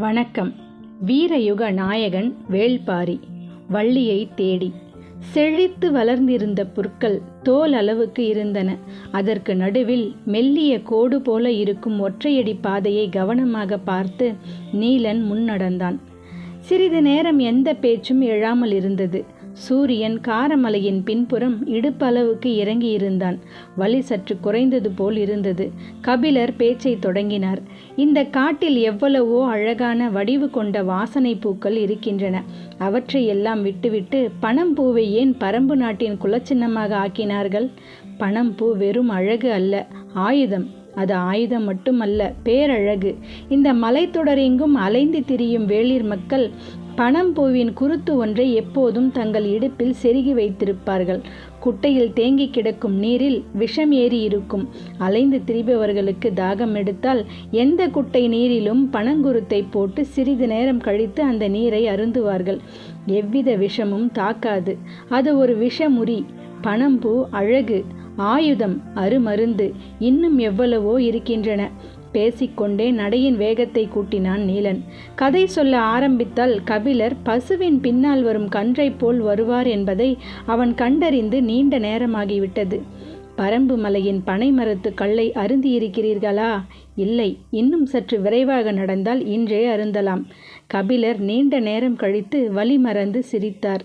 வணக்கம். வீரயுக நாயகன் வேள்பாரி வள்ளியை தேடி. செழித்து வளர்ந்திருந்த புற்கள் தோல் அளவுக்கு இருந்தன. அதற்கு நடுவில் மெல்லிய கோடு போல இருக்கும் ஒற்றையடி பாதையை கவனமாக பார்த்து நீலன் முன்னடந்தான். சிறிது நேரம் எந்த பேச்சும் எழாமல் இருந்தது. சூரியன் காரமலையின் பின்புறம் இடுப்பளவுக்கு இறங்கியிருந்தான். வலி சற்று குறைந்தது போல் இருந்தது. கபிலர் பேச்சை தொடங்கினார். இந்த காட்டில் எவ்வளவோ அழகான வடிவு கொண்ட வாசனை பூக்கள் இருக்கின்றன. அவற்றை எல்லாம் விட்டுவிட்டு பனம்பூவை ஏன் பரம்பு நாட்டின் குலச்சின்னமாக ஆக்கினார்கள்? பனம்பூ வெறும் அழகு அல்ல, ஆயுதம். அது ஆயுதம் மட்டுமல்ல, பேரழகு. இந்த மலைத்தொடரெங்கும் அலைந்து திரியும் வேளிர் மக்கள் பனம்பூவின் குருத்து ஒன்றை எப்போதும் தங்கள் இடுப்பில் செருகி வைத்திருப்பார்கள். குட்டையில் தேங்கி கிடக்கும் நீரில் விஷம் ஏறி இருக்கும். அலைந்து திரிபவர்களுக்கு தாகம் எடுத்தால் எந்த குட்டை நீரிலும் பனங்குருத்தை போட்டு சிறிது நேரம் கழித்து அந்த நீரை அருந்துவார்கள். எவ்வித விஷமும் தாக்காது. அது ஒரு விஷமுறி. பனம்பூ அழகு, ஆயுதம், அருமருந்து, இன்னும் எவ்வளவோ இருக்கின்றன. பேசிக்கொண்டே நடையின் வேகத்தை கூட்டினான் நீலன். கதை சொல்ல ஆரம்பித்தால் கபிலர் பசுவின் பின்னால் வரும் கன்றை போல் வருவார் என்பதை அவன் கண்டறிந்து நீண்ட நேரமாகிவிட்டது. பரம்பு மலையின் பனை மரத்து கல்லை அருந்தியிருக்கிறீர்களா? இல்லை, இன்னும் சற்று விரைவாக நடந்தால் இன்றே அருந்தலாம். கபிலர் நீண்ட நேரம் கழித்து வலி மறந்து சிரித்தார்.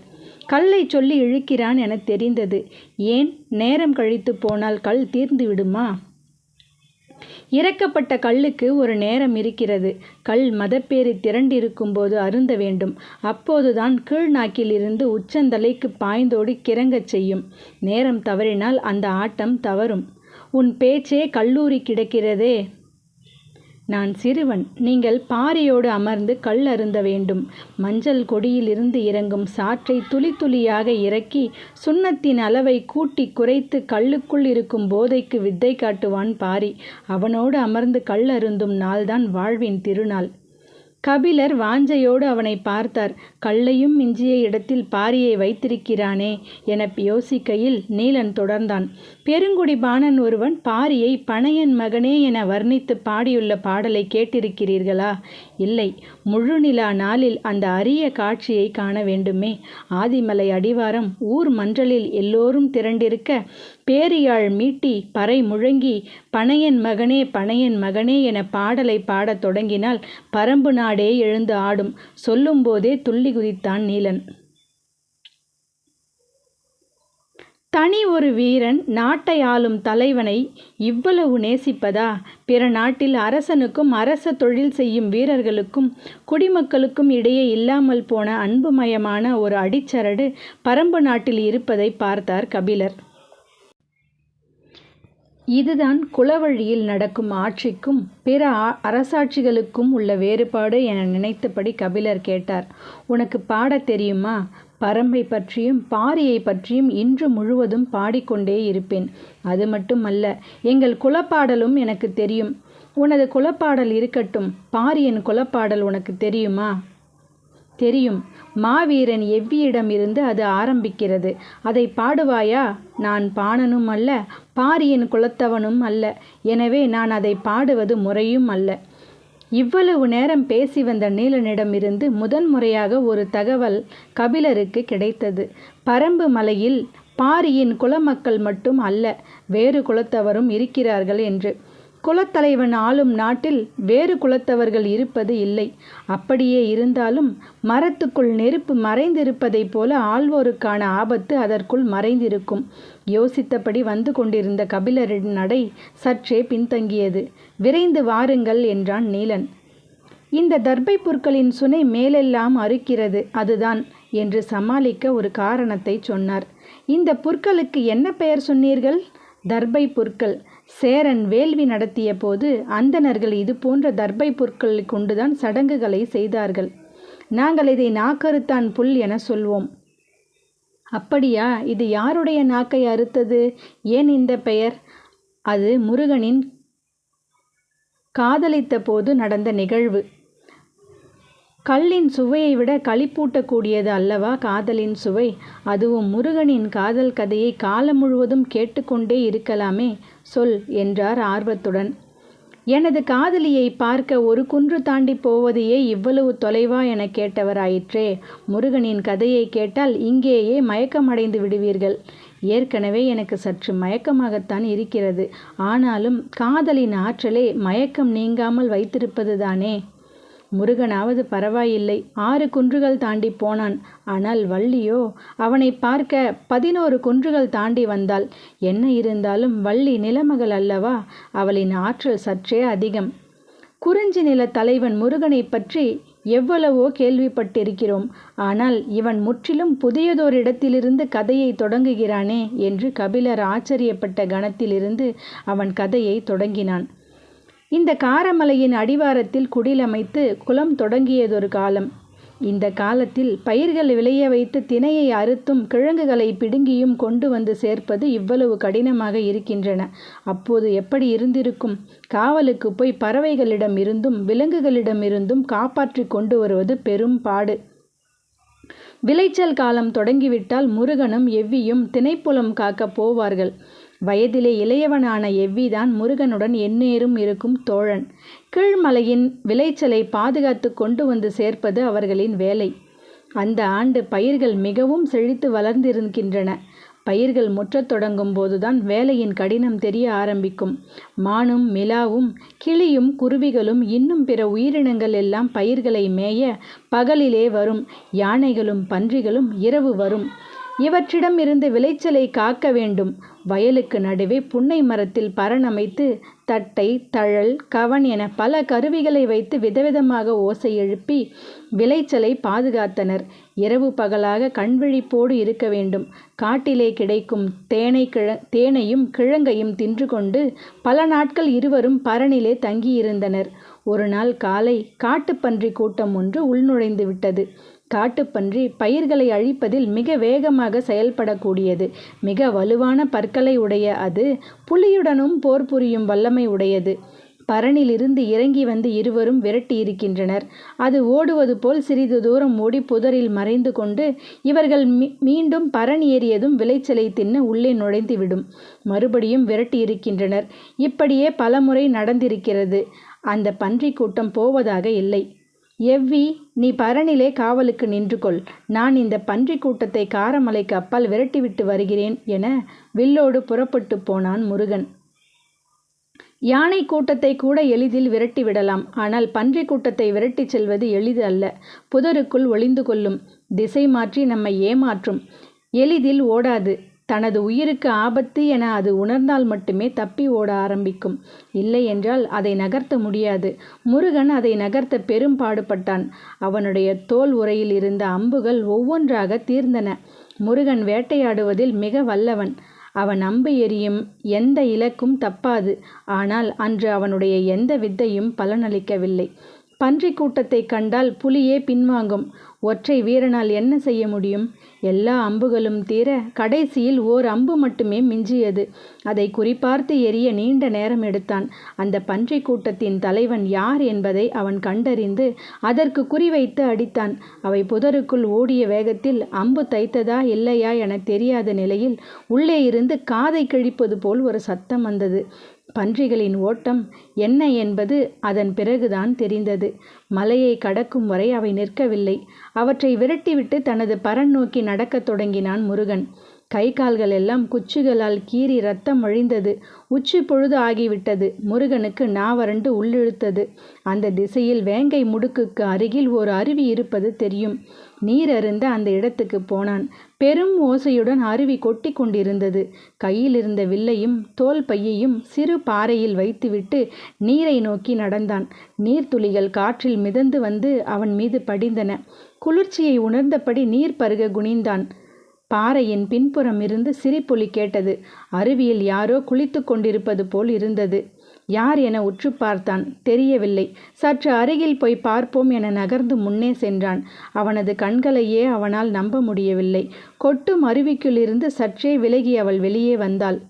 கல்லை சொல்லி இழுக்கிறான் என தெரிந்தது. ஏன், நேரம் கழித்து போனால் கல் தீர்ந்து விடுமா? இறக்கப்பட்ட கல்லுக்கு ஒரு நேரம் இருக்கிறது. கல் மதப்பேறி திரண்டிருக்கும் போது அருந்த வேண்டும். அப்போதுதான் கீழ் நாக்கில் இருந்து உச்சந்தலைக்கு பாய்ந்தோடி கிறங்கச் செய்யும். நேரம் தவறினால் அந்த ஆட்டம் தவறும். உன் பேச்சே கல்லூரி கிடக்கிறதே. நான் சிறுவன். நீங்கள் பாறையோடு அமர்ந்து கல் அருந்த வேண்டும். மஞ்சள் கொடியிலிருந்து இறங்கும் சாற்றை துளி துளியாக இறக்கி சுண்ணத்தின் அளவை கூட்டி குறைத்து கல்லுக்குள் இருக்கும் போதைக்கு வித்தை காட்டுவான் பாரி. அவனோடு அமர்ந்து கல் அருந்தும் நாள்தான் வாழ்வின் திருநாள். கபிலர் வாஞ்சையோடு அவனை பார்த்தார். கல்லையும் மிஞ்சிய இடத்தில் பாரியை வைத்திருக்கிறானே என யோசிக்கையில் நீலன் தொடர்ந்தான். பெருங்குடி பாணன் ஒருவன் பாரியை பனையன் மகனே என வர்ணித்து பாடியுள்ள பாடலை கேட்டிருக்கிறீர்களா? இல்லை. முழுநிலா நாளில் அந்த அரிய காட்சியை காண வேண்டுமே. ஆதிமலை அடிவாரம் ஊர் மன்றலில் எல்லோரும் திரண்டிருக்க பேரியாழ் மீட்டி பறை முழங்கி பனையன் மகனே பனையன் மகனே என பாடலை பாடத் தொடங்கினால் பரம்பு நாடே எழுந்து ஆடும். சொல்லும்போதே துள்ளி குதித்தான் நீலன். தனி ஒரு வீரன் நாட்டை ஆளும் தலைவனை இவ்வளவு நேசிப்பதா? பிற நாட்டில் அரசனுக்கும் அரச தொழில் செய்யும் வீரர்களுக்கும் குடிமக்களுக்கும் இடையே இல்லாமல் போன அன்புமயமான ஒரு அடிச்சரடு பரம்பு நாட்டில் இருப்பதை பார்த்தார் கபிலர். இதுதான் குலவழியில் நடக்கும் ஆட்சிக்கும் பிற அரசாட்சிகளுக்கும் உள்ள வேறுபாடு என நினைத்தபடி கபிலர் கேட்டார். உனக்கு பாடத் தெரியுமா? பரம்பை பற்றியும் பாரியை பற்றியும் இன்று முழுவதும் பாடிக்கொண்டே இருப்பேன். அது மட்டுமல்ல, எங்கள் குலப்பாடலும் எனக்கு தெரியும். உனது குலப்பாடல் இருக்கட்டும், பாரியின் குலப்பாடல் உனக்கு தெரியுமா? தெரியும். மாவீரன் எவ்வியிடம் இருந்து அது ஆரம்பிக்கிறது. அதை பாடுவாயா? நான் பாணனும் அல்ல, பாரியின் குலத்தவனும் அல்ல. எனவே நான் அதை பாடுவது முறையும் அல்ல. இவ்வளவு நேரம் பேசி வந்த நீலனிடமிருந்து முதன் முறையாக ஒரு தகவல் கபிலருக்கு கிடைத்தது. பரம்பு மலையில் பாரியின் குலமக்கள் மட்டும் அல்ல, வேறு குலத்தவரும் இருக்கிறார்கள் என்று. குலத்தலைவன் ஆளும் நாட்டில் வேறு குலத்தவர்கள் இருப்பது இல்லை. அப்படியே இருந்தாலும் மரத்துக்குள் நெருப்பு மறைந்திருப்பதைப் போல ஆள்வோருக்கான ஆபத்து அதற்குள் மறைந்திருக்கும். யோசித்தபடி வந்து கொண்டிருந்த கபிலரின் நடை சற்றே பின்தங்கியது. விரைந்து வாருங்கள் என்றான் நீலன். இந்த தர்பை புற்களின் சுனை மேலெல்லாம் அறுக்கிறது, அதுதான் என்று சமாளிக்க ஒரு காரணத்தை சொன்னார். இந்த புற்களுக்கு என்ன பெயர் சொன்னீர்கள்? தர்பை புற்கள். சேரன் வேள்வி நடத்திய போது அந்தணர்கள் இது போன்ற தர்பை புற்களை கொண்டுதான் சடங்குகளை செய்தார்கள். நாங்கள் இதை நாக்கறுத்தான் புல் என சொல்வோம். அப்படியா? இது யாருடைய நாக்கை அறுத்தது? ஏன் இந்த பெயர்? அது முருகனின் காதலித்த போது நடந்த நிகழ்வு. கல்லின் சுவையை விட களிப்பூட்டக்கூடியது அல்லவா காதலின் சுவை? அதுவும் முருகனின் காதல் கதையை காலம் முழுவதும் கேட்டுக்கொண்டே இருக்கலாமே. சொல் என்றார் ஆர்வத்துடன். எனது காதலியை பார்க்க ஒரு குன்று தாண்டி போவதையே இவ்வளவு தொலைவா என கேட்டவராயிற்றே. முருகனின் கதையை கேட்டால் இங்கேயே மயக்கமடைந்து விடுவீர்கள். ஏற்கனவே எனக்கு சற்று மயக்கமாகத்தான் இருக்கிறது. ஆனாலும் காதலின் ஆற்றலை மயக்கம் நீங்காமல் வைத்திருப்பது தானே. முருகனாவது பரவாயில்லை, 6 குன்றுகள் தாண்டி போனான். ஆனால் வள்ளியோ அவனை பார்க்க 11 குன்றுகள் தாண்டி வந்தாள். என்ன இருந்தாலும் வள்ளி நிலமகள் அல்லவா, அவளின் ஆற்றல் சற்றே அதிகம். குறிஞ்சி நில தலைவன் முருகனை பற்றி எவ்வளவோ கேள்விப்பட்டிருக்கிறோம். ஆனால் இவன் முற்றிலும் புதியதோரிடத்திலிருந்து கதையை தொடங்குகிறானே என்று கபிலர் ஆச்சரியப்பட்ட கணத்திலிருந்து அவன் கதையை தொடங்கினான். இந்த காரமலையின் அடிவாரத்தில் குடிலமைத்து குலம் தொடங்கியதொரு காலம். இந்த காலத்தில் பயிர்கள் விளைய வைத்து தினையை அறுத்தும் கிழங்குகளை பிடுங்கியும் கொண்டு வந்து சேர்ப்பது இவ்வளவு கடினமாக இருக்கின்றன. அப்போது எப்படி இருந்திருக்கும்? காவலுக்கு போய் பறவைகளிடம் இருந்தும் விலங்குகளிடமிருந்தும் காப்பாற்றி கொண்டு வருவது பெரும் பாடு. விளைச்சல் காலம் தொடங்கிவிட்டால் முருகனும் எவ்வியும் திணைப்புலம் காக்க போவார்கள். வயதிலே இளையவனான எவ்விதான் முருகனுடன் எந்நேரும் இருக்கும் தோழன். கீழ்மலையின் விளைச்சலை பாதுகாத்து கொண்டு வந்து சேர்ப்பது அவர்களின் வேலை. அந்த ஆண்டு பயிர்கள் மிகவும் செழித்து வளர்ந்திருக்கின்றன. பயிர்கள் முற்றத் தொடங்கும் போதுதான் வேலையின் கடினம் தெரிய ஆரம்பிக்கும். மானும் மிலாவும் கிளியும் குருவிகளும் இன்னும் பிற உயிரினங்கள் எல்லாம் பயிர்களை மேய பகலிலே வரும். யானைகளும் பன்றிகளும் இரவு வரும். இவற்றிடம் இருந்து விளைச்சலை காக்க வேண்டும். வயலுக்கு நடுவே புன்னை மரத்தில் பரணமைத்து தட்டை, தழல், கவன் என பல கருவிகளை வைத்து விதவிதமாக ஓசை எழுப்பி விளைச்சலை பாதுகாத்தனர். இரவு பகலாக கண்விழிப்போடு இருக்க வேண்டும். காட்டிலே கிடைக்கும் தேனையும் கிழங்கையும் தின்று கொண்டு பல நாட்கள் இருவரும் பரணிலே தங்கியிருந்தனர். ஒரு நாள் காலை காட்டுப்பன்றி கூட்டம் ஒன்று உள்நுழைந்து விட்டது. காட்டுப்பன்றி பயிர்களை அழிப்பதில் மிக வேகமாக செயல்படக்கூடியது. மிக வலுவான பற்களை உடைய அது புலியுடனும் போர் புரியும் வல்லமை உடையது. பரணிலிருந்து இறங்கி வந்து இருவரும் விரட்டி இருக்கின்றனர். அது ஓடுவது போல் சிறிது தூரம் ஓடி புதரில் மறைந்து கொண்டு இவர்கள் மீண்டும் பரணி ஏறியதும் விளைச்சலை தின்ன உள்ளே நுழைந்துவிடும். மறுபடியும் விரட்டி இருக்கின்றனர். இப்படியே பலமுறை நடந்திருக்கிறது. அந்த பன்றி கூட்டம் போவதாக இல்லை. எவ்வி, நீ பரணிலே காவலுக்கு நின்று கொள். நான் இந்த பன்றி கூட்டத்தை காரமலைக்கு அப்பால் விரட்டிவிட்டு வருகிறேன் என வில்லோடு புறப்பட்டு போனான் முருகன். யானை கூட்டத்தை கூட எளிதில் விரட்டி விடலாம். ஆனால் பன்றி கூட்டத்தை விரட்டி செல்வது எளிது அல்ல. புதருக்குள் ஒளிந்து கொள்ளும். திசை மாற்றி நம்மை ஏமாற்றும். எளிதில் ஓடாது. தனது உயிருக்கு ஆபத்து என அது உணர்ந்தால் மட்டுமே தப்பி ஓட ஆரம்பிக்கும். இல்லை என்றால் அதை நகர்த்த முடியாது. முருகன் அதை நகர்த்த பெரும் பாடுபட்டான். அவனுடைய தோல் உறையில் இருந்த அம்புகள் ஒவ்வொன்றாக தீர்ந்தன. முருகன் வேட்டையாடுவதில் மிக வல்லவன். அவன் அம்பு எறியும் எந்த இலக்கும் தப்பாது. ஆனால் அன்று அவனுடைய எந்த வித்தையும் பலனளிக்கவில்லை. பன்றி கூட்டத்தை கண்டால் புலியே பின்வாங்கும். ஒற்றை வீரனால் என்ன செய்ய முடியும்? எல்லா அம்புகளும் தீர கடைசியில் ஓர் அம்பு மட்டுமே மிஞ்சியது. அதை குறிப்பார்த்து எறிய நீண்ட நேரம் எடுத்தான். அந்த பன்றி கூட்டத்தின் தலைவன் யார் என்பதை அவன் கண்டறிந்து அதற்கு குறிவைத்து அடித்தான். அவை புதருக்குள் ஓடிய வேகத்தில் அம்பு தைத்ததா இல்லையா என தெரியாத நிலையில் உள்ளே இருந்து காதை கிழிப்பது போல் ஒரு சத்தம் வந்தது. பன்றிகளின் ஓட்டம் என்ன என்பது அதன் பிறகுதான் தெரிந்தது. மலையை கடக்கும் வரை அவை நிற்கவில்லை. அவற்றை விரட்டிவிட்டு தனது பரன் நோக்கி நடக்கத் தொடங்கினான் முருகன். கை கால்கள் எல்லாம் குச்சிகளால் கீறி ரத்தம் வழிந்தது. உச்சி பொழுது ஆகிவிட்டது. முருகனுக்கு நாவறண்டு உள்ளிழுத்தது. அந்த திசையில் வேங்கை முடுக்குக்கு அருகில் ஒரு அருவி இருப்பது தெரியும். நீர் அருந்த அந்த இடத்துக்கு போனான். பெரும் ஓசையுடன் அருவி கொட்டி கொண்டிருந்தது. கையில் இருந்த வில்லையும் தோல் பையையும் சிறு பாறையில் வைத்துவிட்டு நீரை நோக்கி நடந்தான். நீர்த்துளிகள் காற்றில் மிதந்து வந்து அவன் மீது படிந்தன. குளிர்ச்சியை உணர்ந்தபடி நீர் பருக குனிந்தான். பாறையின் பின்புறம் இருந்து சிரிப்பொலி கேட்டது. அருவியில் யாரோ குளித்து கொண்டிருப்பது போல் இருந்தது. யார் என உற்று பார்த்தான். தெரியவில்லை. சற்று அருகில் போய் பார்ப்போம் என நகர்ந்து முன்னே சென்றான். அவனது கண்களையே அவனால் நம்ப முடியவில்லை. கொட்டும் அருவிக்குள்ளிருந்து சற்றே விலகி அவள் வெளியே வந்தாள்.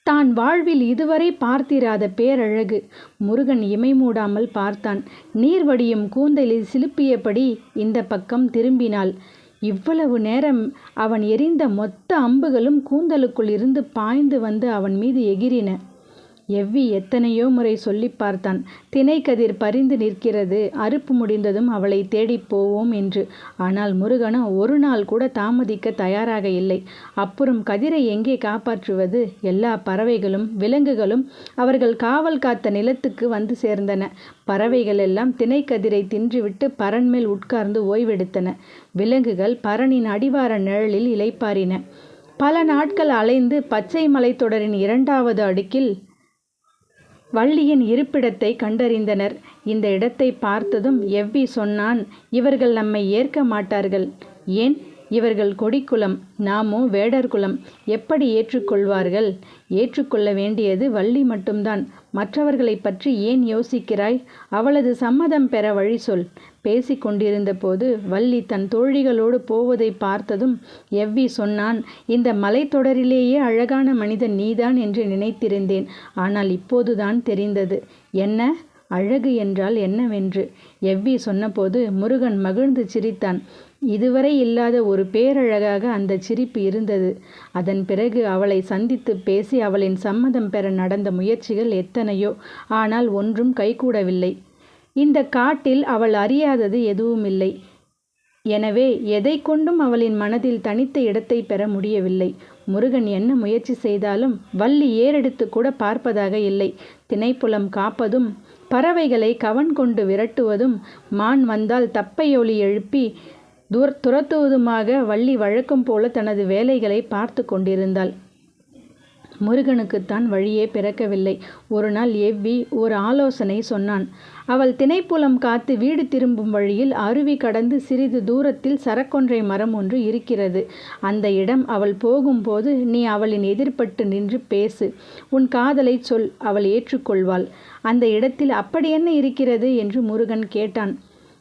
தான் வாழ்வில் இதுவரை பார்த்திராத பேரழகு. முருகன் இமை மூடாமல் பார்த்தான். நீர் வடியும் கூந்தலில் சிலுப்பியபடி இந்த பக்கம் திரும்பினாள். இவ்வளவு நேரம் அவன் எறிந்த மொத்த அம்புகளும் கூந்தலுக்குள் இருந்து பாய்ந்து வந்து அவன் மீது எகிரின. எவ்வி எத்தனையோ முறை சொல்லி பார்த்தான். தினைக்கதிர் பறிந்து நிற்கிறது, அறுப்பு முடிந்ததும் அவளை தேடிப் போவோம் என்று. ஆனால் முருகனோ ஒரு நாள் கூட தாமதிக்க தயாராக இல்லை. அப்புறம் கதிரை எங்கே காப்பாற்றுவது? எல்லா பறவைகளும் விலங்குகளும் அவர்கள் காவல் காத்த நிலத்துக்கு வந்து சேர்ந்தன. பறவைகள் எல்லாம் தினைக்கதிரை தின்றுவிட்டு பரன் மேல் உட்கார்ந்து ஓய்வெடுத்தன. விலங்குகள் பரனின் அடிவார நிழலில் இளைப்பாறின. பல நாட்கள் அலைந்து பச்சை மலைத்தொடரின் 2வது அடுக்கில் வள்ளியின் இருப்பிடத்தை கண்டறிந்தனர். இந்த இடத்தை பார்த்ததும் எவ்வி சொன்னான், இவர்கள் நம்மை ஏற்க மாட்டார்கள். ஏன்? இவர்கள் கொடிக்குலம், நாமோ வேடர் குலம். எப்படி ஏற்றுக்கொள்வார்கள்? ஏற்றுக்கொள்ள வேண்டியது வள்ளி மட்டும்தான். மற்றவர்களை பற்றி ஏன் யோசிக்கிறாய்? அவளது சம்மதம் பெற வழி சொல். பேசி கொண்டிருந்த போது வள்ளி தன் தோழிகளோடு போவதை பார்த்ததும் எவ்வி சொன்னான், இந்த மலைத்தொடரிலேயே அழகான மனிதன் நீதான் என்று நினைத்திருந்தேன். ஆனால் இப்போதுதான் தெரிந்தது. என்ன? அழகு என்றால் என்னவென்று எவ்வி சொன்னபோது முருகன் மகிழ்ந்து சிரித்தான். இதுவரை இல்லாத ஒரு பேரழகாக அந்த சிரிப்பு இருந்தது. அதன் பிறகு அவளை சந்தித்து பேசி அவளின் சம்மதம் பெற நடந்த முயற்சிகள் எத்தனையோ, ஆனால் ஒன்றும் கைகூடவில்லை. இந்த காட்டில் அவள் அறியாதது எதுவுமில்லை. எனவே எதை கொண்டும் அவளின் மனதில் தனித்த இடத்தை பெற முடியவில்லை. முருகன் என்ன முயற்சி செய்தாலும் வள்ளி ஏறெடுத்து கூட பார்ப்பதாக இல்லை. தினைப்புலம் காப்பதும், பறவைகளை கவன் கொண்டு விரட்டுவதும், மான் வந்தால் தப்பையொலி எழுப்பி துரத்துவதுமாக வள்ளி வழக்கம் போல தனது வேலைகளை பார்த்து கொண்டிருந்தாள். முருகனுக்குத்தான் வழியே பிறக்கவில்லை. ஒரு நாள் எவ்வி ஒரு ஆலோசனை சொன்னான். அவள் தினைப்புலம் காத்து வீடு திரும்பும் வழியில் அருவி கடந்து சிறிது தூரத்தில் சரக்கொன்றை மரம் ஒன்று இருக்கிறது. அந்த இடம் அவள் போகும்போது நீ அவளின் எதிர்பட்டு நின்று பேசு. உன் காதலை சொல், அவள் ஏற்றுக்கொள்வாள். அந்த இடத்தில் அப்படி என்ன இருக்கிறது என்று முருகன் கேட்டான்.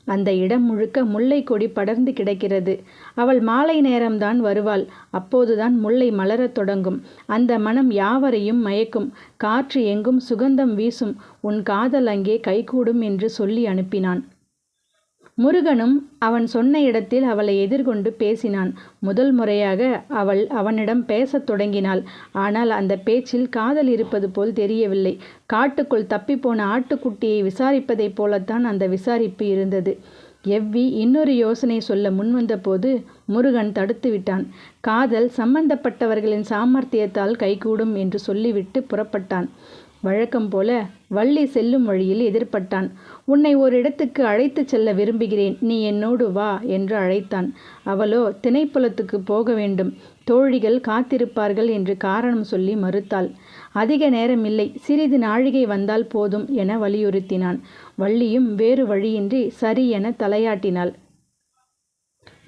அந்த இடம் முழுக்க முல்லை கொடி படர்ந்து கிடக்கிறது. அவள் மாலை நேரம்தான் வருவாள். அப்போதுதான் முல்லை மலரத் தொடங்கும். அந்த மனம் யாவரையும் மயக்கும். காற்று எங்கும் சுகந்தம் வீசும். உன் காதல் அங்கே கைகூடும் என்று சொல்லி அனுப்பினான். முருகனும் அவன் சொன்ன இடத்தில் அவளை எதிர்கொண்டு பேசினான். முதல் முறையாக அவள் அவனிடம் பேசத் தொடங்கினாள். ஆனால் அந்த பேச்சில் காதல் இருப்பது போல் தெரியவில்லை. காட்டுக்குள் தப்பிப்போன ஆட்டுக்குட்டியை விசாரிப்பதைப் போலத்தான் அந்த விசாரிப்பு இருந்தது. எவ்வி இன்னொரு யோசனை சொல்ல முன்வந்த போது முருகன் தடுத்து விட்டான். காதல் சம்பந்தப்பட்டவர்களின் சாமர்த்தியத்தால் கைகூடும் என்று சொல்லிவிட்டு புறப்பட்டான். வழக்கம் போல வள்ளி செல்லும் வழியில் எதிர்பட்டான். உன்னை ஒரு இடத்துக்கு அழைத்துச் செல்ல விரும்புகிறேன், நீ என்னோடு வா என்று அழைத்தான். அவளோ தினைப்புலத்துக்கு போக வேண்டும், தோழிகள் காத்திருப்பார்கள் என்று காரணம் சொல்லி மறுத்தாள். அதிக நேரம் இல்லை, சிறிது நாழிகை வந்தால் போதும் என வலியுறுத்தினான். வள்ளியும் வேறு வழியின்றி சரி என தலையாட்டினாள்.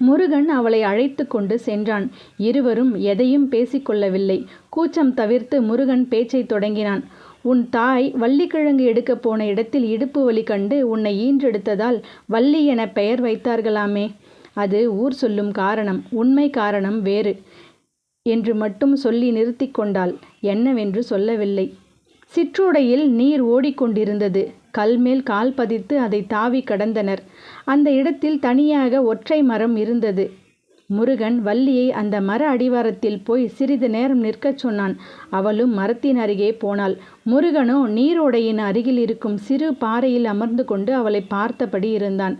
முருகன் அவளை அழைத்து கொண்டு சென்றான். இருவரும் எதையும் பேசிக்கொள்ளவில்லை. கூச்சம் தவிர்த்து முருகன் பேச்சை தொடங்கினான். உன் தாய் வள்ளிக்கிழங்கு எடுக்கப் போன இடத்தில் இடுப்பு வலி கண்டு உன்னை ஈன்றெடுத்ததால் வள்ளி என பெயர் வைத்தார்களாமே. அது ஊர் சொல்லும் காரணம், உண்மை காரணம் வேறு என்று மட்டும் சொல்லி நிறுத்தி கொண்டாள். என்னவென்று சொல்லவில்லை. சிற்றோடையில் நீர் ஓடிக்கொண்டிருந்தது. கல்மேல் கால் பதித்து அதை தாவி கடந்தனர். அந்த இடத்தில் தனியாக ஒற்றை மரம் இருந்தது. முருகன் வள்ளியை அந்த மர அடிவாரத்தில் போய் சிறிது நேரம் நிற்கச் சொன்னான். அவளும் மரத்தின் அருகே போனாள். முருகனோ நீரோடையின் அருகில் இருக்கும் சிறு பாறையில் அமர்ந்து கொண்டு அவளை பார்த்தபடி இருந்தான்.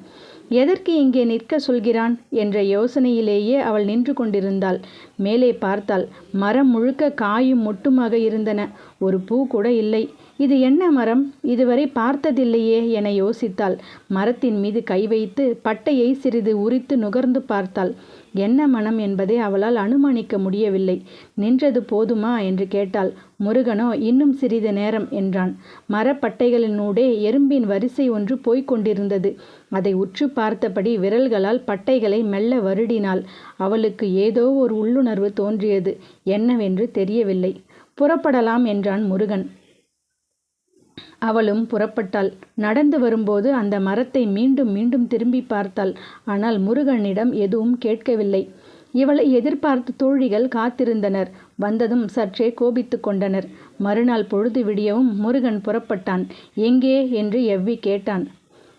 எதற்கு இங்கே நிற்க சொல்கிறான் என்ற யோசனையிலேயே அவள் நின்று கொண்டிருந்தாள். மேலே பார்த்தாள். மரம் முழுக்க காயும் மொட்டுமாக இருந்தன. ஒரு பூ கூட இல்லை. இது என்ன மரம்? இதுவரை பார்த்ததில்லையே என யோசித்தாள். மரத்தின் மீது கை வைத்து பட்டையை சிறிது உரித்து நுகர்ந்து பார்த்தாள். என்ன மனம் என்பதை அவளால் அனுமானிக்க முடியவில்லை. நின்றது போதுமா என்று கேட்டாள். முருகனோ இன்னும் சிறிது நேரம் என்றான். மரப்பட்டைகளினூடே எறும்பின் வரிசை ஒன்று போய்க் கொண்டிருந்தது. அதை உற்று பார்த்தபடி விரல்களால் பட்டைகளை மெல்ல வருடினாள். அவளுக்கு ஏதோ ஒரு உள்ளுணர்வு தோன்றியது. என்னவென்று தெரியவில்லை. புறப்படலாம் என்றான் முருகன். அவளும் புறப்பட்டாள். நடந்து வரும்போது அந்த மரத்தை மீண்டும் மீண்டும் திரும்பி பார்த்தாள். ஆனால் முருகனிடம் எதுவும் கேட்கவில்லை. இவளை எதிர்பார்த்து தோழிகள் காத்திருந்தனர். வந்ததும் சற்றே கோபித்து கொண்டனர். மறுநாள் பொழுது விடியவும் முருகன் புறப்பட்டான். எங்கே என்று எவ்வி கேட்டான்.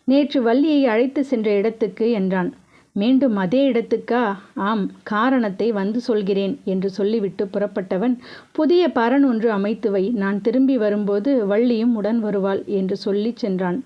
நேற்று வள்ளியை அழைத்து சென்ற இடத்துக்கு என்றான். மீண்டும் அதே இடத்துக்கா? ஆம், காரணத்தை வந்து சொல்கிறேன் என்று சொல்லிவிட்டு புறப்பட்டவன், புதிய பரண் ஒன்று அமைத்து வை, நான் திரும்பி வரும்போது வள்ளியும் உடன் வருவாள் என்று சொல்லி சென்றான்.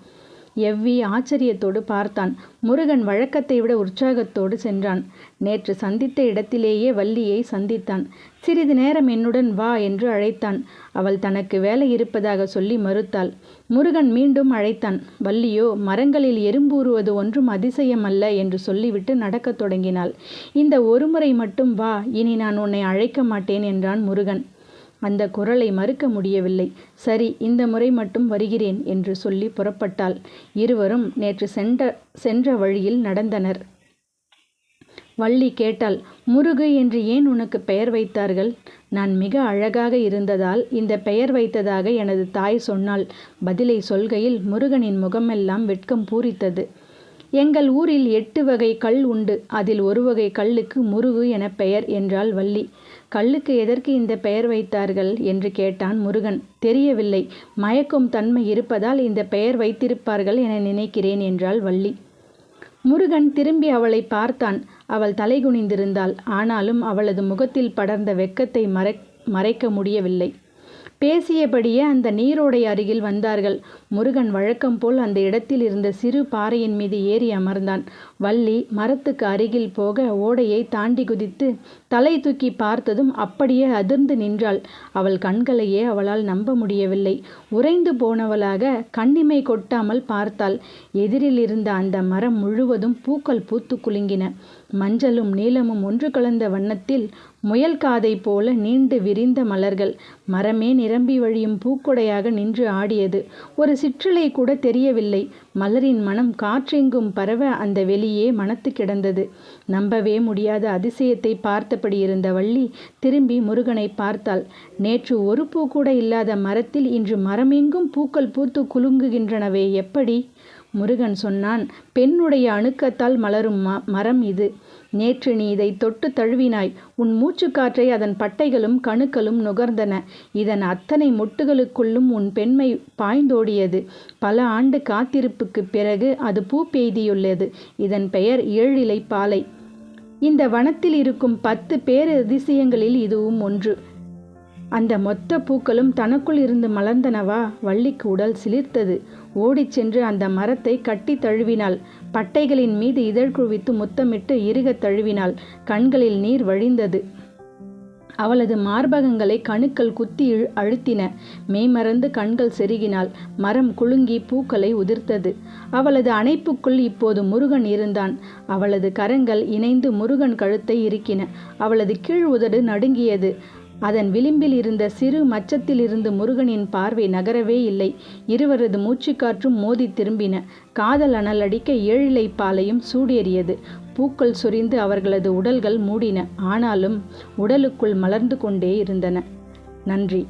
எவ்வி ஆச்சரியத்தோடு பார்த்தான். முருகன் வழக்கத்தை விட உற்சாகத்தோடு சென்றான். நேற்று சந்தித்த இடத்திலேயே வள்ளியை சந்தித்தான். சிறிது நேரம் என்னுடன் வா என்று அழைத்தான். அவள் தனக்கு வேலை இருப்பதாக சொல்லி மறுத்தாள். முருகன் மீண்டும் அழைத்தான். வள்ளியோ மரங்களில் எறும்பூறுவது ஒன்றும் அதிசயமல்ல என்று சொல்லிவிட்டு நடக்கத் தொடங்கினாள். இந்த ஒருமுறை மட்டும் வா, இனி நான் உன்னை அழைக்க மாட்டேன் என்றான் முருகன். அந்த குரலை மறுக்க முடியவில்லை. சரி, இந்த முறை மட்டும் வருகிறேன் என்று சொல்லி புறப்பட்டாள். இருவரும் நேற்று சென்ற வழியில் நடந்தனர். வள்ளி கேட்டாள், முருகு என்று ஏன் உனக்கு பெயர் வைத்தார்கள்? நான் மிக அழகாக இருந்ததால் இந்த பெயர் வைத்ததாக எனது தாய் சொன்னாள். பதிலை சொல்கையில் முருகனின் முகமெல்லாம் வெட்கம் பூரித்தது. எங்கள் ஊரில் 8 வகை கல் உண்டு. அதில் ஒரு வகை கல்லுக்கு முருகு என பெயர் என்றாள் வள்ளி. கல்லுக்கு எதற்கு இந்த பெயர் வைத்தார்கள் என்று கேட்டான் முருகன். தெரியவில்லை, மயக்கும் தன்மை இருப்பதால் இந்த பெயர் வைத்திருப்பார்கள் என நினைக்கிறேன் என்றாள் வள்ளி. முருகன் திரும்பி அவளை பார்த்தான். அவள் தலைகுனிந்திருந்தாள். ஆனாலும் அவளது முகத்தில் படர்ந்த வெட்கத்தை மறைக்க முடியவில்லை. பேசியபடியே அந்த நீரோடை அருகில் வந்தார்கள். முருகன் வழக்கம் போல் அந்த இடத்தில் இருந்த சிறு பாறையின் மீது ஏறி அமர்ந்தான். வள்ளி மரத்துக்கு அருகில் போக ஓடையை தாண்டி குதித்து தலை தூக்கி பார்த்ததும் அப்படியே அதிர்ந்து நின்றாள். அவள் கண்களையே அவளால் நம்ப முடியவில்லை. உறைந்து போனவளாக கண்ணிமை கொட்டாமல் பார்த்தாள். எதிரில் இருந்த அந்த மரம் முழுவதும் பூக்கள் பூத்து குலுங்கின. மஞ்சளும் நீலமும் ஒன்று கலந்த வண்ணத்தில் முயல் காதை போல நீண்டு விரிந்த மலர்கள். மரமே நிரம்பி வழியும் பூக்கொடையாக நின்று ஆடியது. ஒரு சிற்றலை கூட தெரியவில்லை. மலரின் மனம் காற்றெங்கும் பரவ அந்த வெளியே மணத்து கிடந்தது. நம்பவே முடியாத அதிசயத்தை பார்த்தபடி இருந்த வள்ளி திரும்பி முருகனை பார்த்தாள். நேற்று ஒரு பூ கூட இல்லாத மரத்தில் இன்று மரமெங்கும் பூக்கள் பூத்து குலுங்குகின்றனவே, எப்படி? முருகன் சொன்னான், பெண்ணுடைய அணுக்கத்தால் மலரும் மரம் இது. நேற்று நீ இதை தொட்டு தழுவினாய். உன் மூச்சுக்காற்றை அதன் பட்டைகளும் கணுக்களும் நுகர்ந்தன. இதன் அத்தனை மொட்டுகளுக்குள்ளும் உன் பெண்மை பாய்ந்தோடியது. பல ஆண்டு காத்திருப்புக்கு பிறகு அது பூ பெய்தியுள்ளது. இதன் பெயர் 7 இலை பாலை. இந்த வனத்தில் இருக்கும் 10 பேர் அதிசயங்களில் இதுவும் ஒன்று. அந்த மொத்த பூக்களும் தனக்குள் இருந்து மலர்ந்தனவா? வள்ளிக்கு உடல் சிலிர்த்தது. ஓடிச் சென்று அந்த மரத்தை கட்டி தழுவினாள். பட்டைகளின் மீது இதழ் குவித்து முத்தமிட்டு இறுகத் தழுவினாள். கண்களில் நீர் வழிந்தது. அவளது மார்பகங்களை கணுக்கள் குத்தி அழுத்தின. மெய்மறந்து கண்கள் செருகினாள். மரம் குலுங்கி பூக்களை உதிர்த்தது. அவளது அணைப்புக்குள் இப்போது முருகன் இருந்தான். அவளது கரங்கள் இணைந்து முருகன் கழுத்தை இறுக்கின. அவளது கீழ் உதடு நடுங்கியது. அதன் விளிம்பில் இருந்த சிறு மச்சத்திலிருந்து முருகனின் பார்வை நகரவே இல்லை. இருவரது மூச்சுக்காற்றும் மோதி திரும்பின. காதல் அனல் அடிக்க 7 இலை பாலையும் சூடேறியது. பூக்கள் சொரிந்து அவர்களது உடல்கள் மூடின. ஆனாலும் உடலுக்குள் மலர்ந்து கொண்டே இருந்தன. நன்றி.